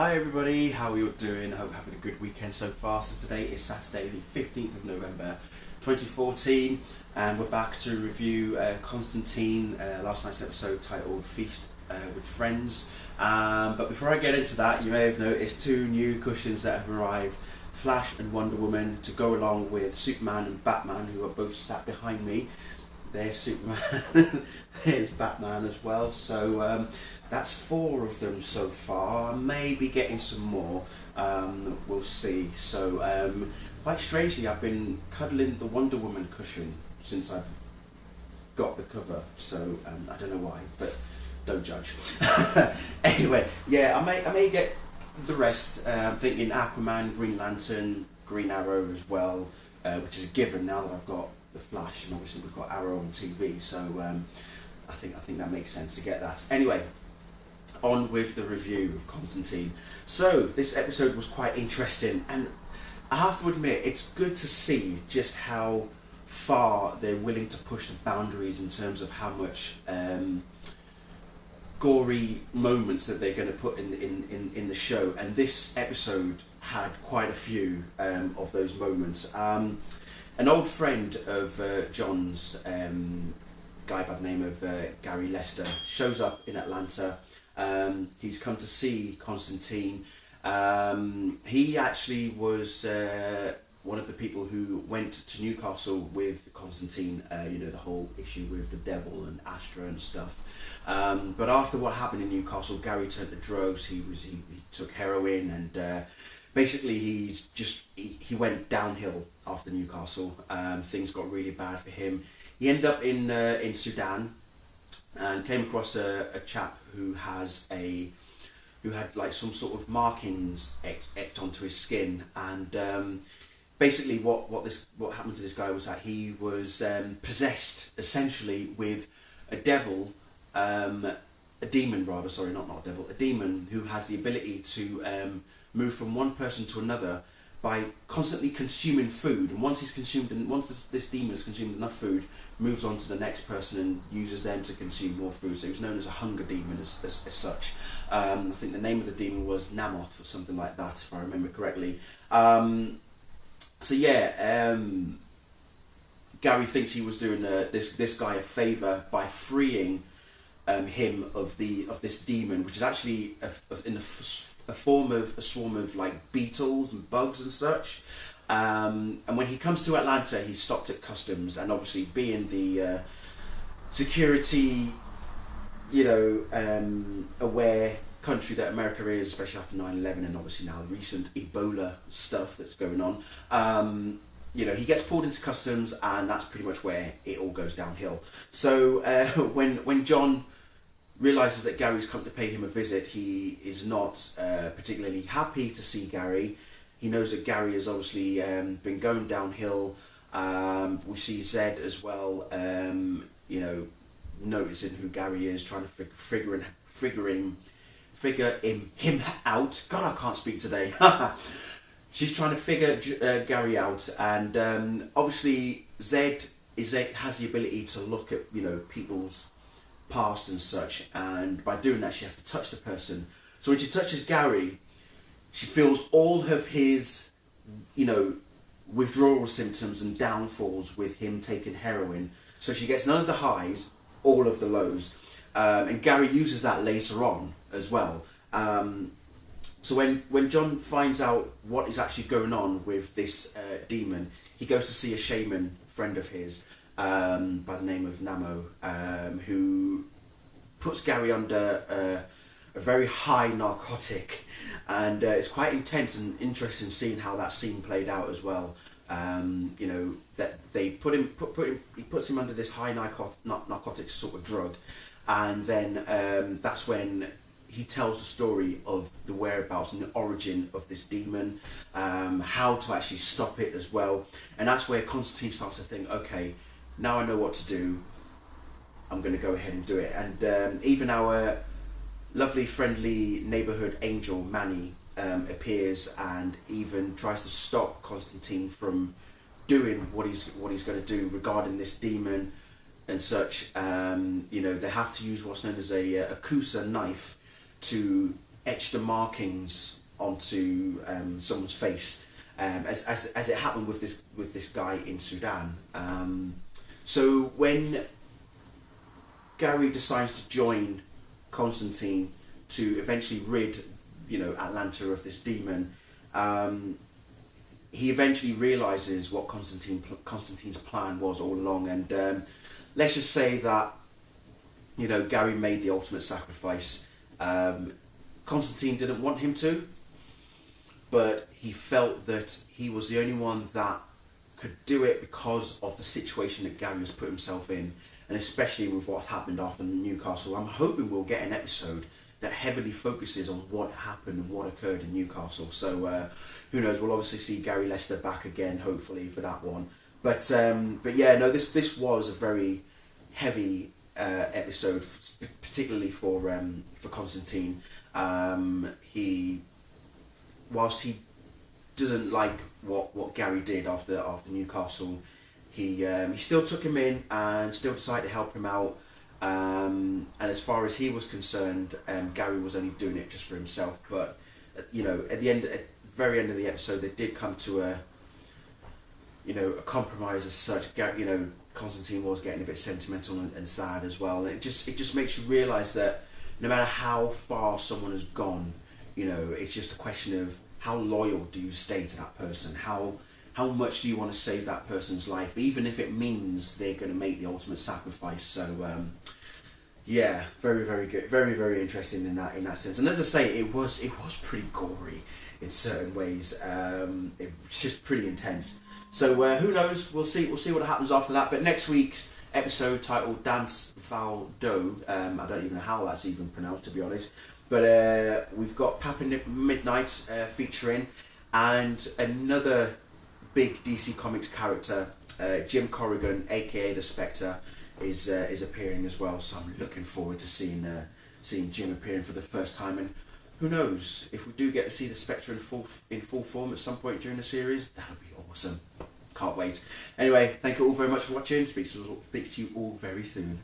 Hi everybody, how are you all doing? Hope you're having a good weekend so far. So today is Saturday the 15th of November 2014 and we're back to review Constantine, last night's episode titled Feast with Friends. But before I get into that, you may have noticed two new cushions that have arrived. Flash and Wonder Woman to go along with Superman and Batman, who are both sat behind me. There's Superman, there's Batman as well, so that's 4 of them so far. I may be getting some more, we'll see. So quite strangely I've been cuddling the Wonder Woman cushion since I've got the cover, so I don't know why, but don't judge. Anyway, yeah, I may get the rest. I'm thinking Aquaman, Green Lantern, Green Arrow as well, which is a given now that I've got the Flash, and obviously we've got Arrow on TV, so I think that makes sense to get that. Anyway, on with the review of Constantine. So this episode was quite interesting, and I have to admit it's good to see just how far they're willing to push the boundaries in terms of how much gory moments that they're going to put in the show, and this episode had quite a few of those moments. An old friend of John's, guy by the name of Gary Lester, shows up in Atlanta. He's come to see Constantine. He actually was one of the people who went to Newcastle with Constantine, you know, the whole issue with the devil and Astra and stuff. But after what happened in Newcastle, Gary turned to drugs. He took heroin, and basically he went downhill after Newcastle. Things got really bad for him. He ended up in Sudan and came across a chap who had like some sort of markings etched onto his skin, and basically what happened to this guy was that he was possessed essentially with a devil, a demon rather, sorry, not a devil, a demon who has the ability to move from one person to another by constantly consuming food, and once this demon has consumed enough food, moves on to the next person and uses them to consume more food. So he was known as a hunger demon as such. I think the name of the demon was Namoth or something like that, if I remember correctly. So yeah, Gary thinks he was doing this guy a favour by freeing him of this demon, which is actually in a form of a swarm of like beetles and bugs and such. And when he comes to Atlanta, he's stopped at customs, and obviously being the security, you know, aware country that America is, especially after 9/11 and obviously now the recent Ebola stuff that's going on, you know, he gets pulled into customs, and that's pretty much where it all goes downhill. So when John realises that Gary's come to pay him a visit, he is not particularly happy to see Gary. He knows that Gary has obviously been going downhill. We see Zed as well, you know, noticing who Gary is, trying to figure him out. God, I can't speak today. She's trying to figure Gary out, and obviously Zed has the ability to look at, you know, people's past and such, and by doing that she has to touch the person. So when she touches Gary, she feels all of his, you know, withdrawal symptoms and downfalls with him taking heroin. So she gets none of the highs, all of the lows, and Gary uses that later on as well. So when John finds out what is actually going on with this demon, he goes to see a shaman friend of his, by the name of Namo, who puts Gary under a very high narcotic, and it's quite intense and interesting seeing how that scene played out as well. You know, that they he puts him under this high narcotic sort of drug, and then that's when he tells the story of the whereabouts and the origin of this demon, how to actually stop it as well, and that's where Constantine starts to think, okay, now I know what to do, I'm going to go ahead and do it. And even our lovely friendly neighbourhood angel Manny appears and even tries to stop Constantine from doing what he's going to do regarding this demon and such. You know, they have to use what's known as a kusa knife to etch the markings onto someone's face, as it happened with this guy in Sudan. So when Gary decides to join Constantine to eventually rid, Atlanta of this demon, he eventually realizes what Constantine's plan was all along, and let's just say that Gary made the ultimate sacrifice. Constantine didn't want him to, but he felt that he was the only one that could do it because of the situation that Gary has put himself in, and especially with what happened after Newcastle. I'm hoping we'll get an episode that heavily focuses on what happened and what occurred in Newcastle. So who knows? We'll obviously see Gary Lester back again, hopefully, for that one. But yeah, no, this was a very heavy episode, particularly for Constantine. Whilst he doesn't like what Gary did after Newcastle, he still took him in and still decided to help him out. And as far as he was concerned, Gary was only doing it just for himself. But at the very end of the episode, they did come to a compromise as such. Constantine was getting a bit sentimental and sad as well. It just makes you realise that no matter how far someone has gone, it's just a question of how loyal do you stay to that person. How much do you want to save that person's life, even if it means they're going to make the ultimate sacrifice. So yeah, very, very good, very, very interesting in that sense. And as I say, it was pretty gory in certain ways. It was just pretty intense. So who knows? We'll see what happens after that. But next week's episode, titled Dance Val Do, I don't even know how that's even pronounced, to be honest. But we've got Papa Midnight featuring, and another big DC Comics character, Jim Corrigan, aka the Spectre, is appearing as well. So I'm looking forward to seeing Jim appearing for the first time. And who knows, if we do get to see the Spectre in full form at some point during the series, that would be awesome. Can't wait. Anyway, thank you all very much for watching. Speak to you all very soon.